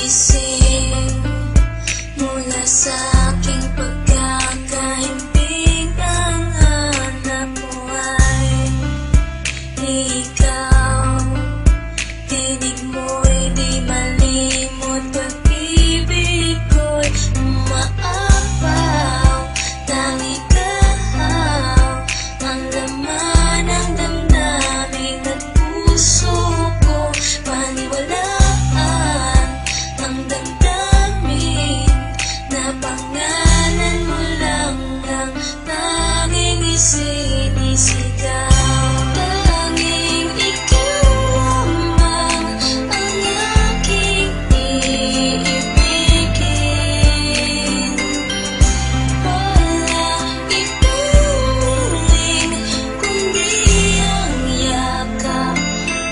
gising mula sa aking pagkakahimbing. Ang hanap mo ay ikaw. Tinig mo'y di malimot, pag-ibig ko'y umaapaw. Tangi kahaw ang laman ng damdamin at puso ko. Paniwalaan ang damdamin na pangalan mo lang ang tanging isinisigaw. Tanging ikaw lamang ang aking iibigin. Walang ituring kundi ang yakap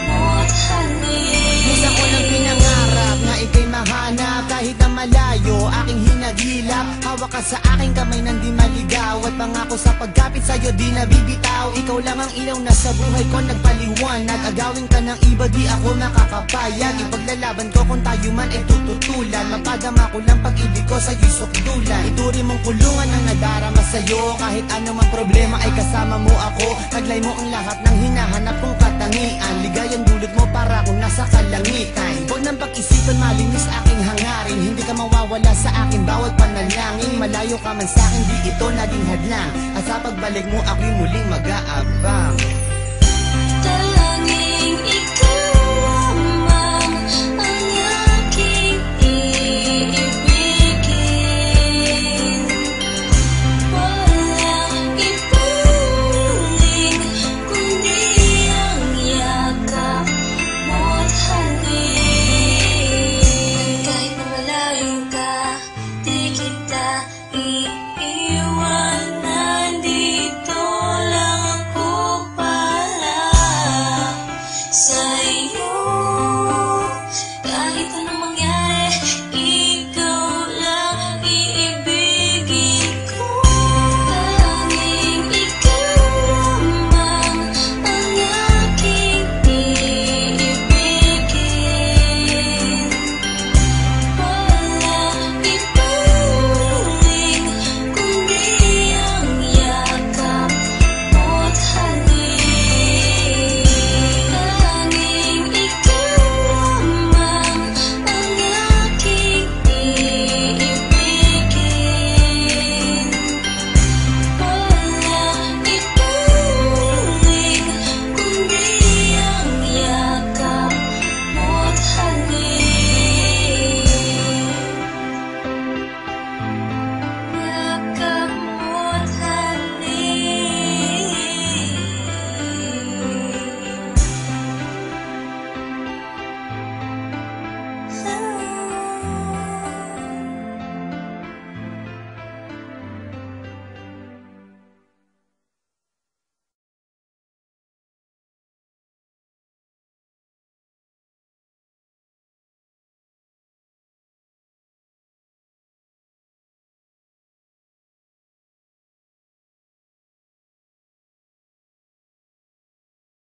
mo't halik. Minsan ko lang pinangarap na ika'y mahanap, kahit na malayo aking hinagilap. Hawak ka sa aking kamay nang di maligaw, at pangako sa pagkapit sa'yo di nabibitaw. Ikaw lang ang ilaw na sa buhay ko nagpaliwanag. Agawin ka ng iba di ako nakakapayag. Ipaglalaban ko kung tayo man ay tututulan. Mapadama ko lang pag-ibig ko sa'yo'y sukdulan. Ituri mong kulungan ang nadarama sa'yo. Kahit anumang problema ay kasama mo ako. Taglay mo ang lahat ng hinahanap kong katangian. Ligayang dulot mo para akong nasa kalangitan. Huwag nang pag-isipan, malinis aking hangarin. Hindi ka mawawala sa akin bawat panalangin. Malayo ka man sa'kin, di ito naging hadlang. At sa pagbalik mo ako'y muling mag-aabang. Talangin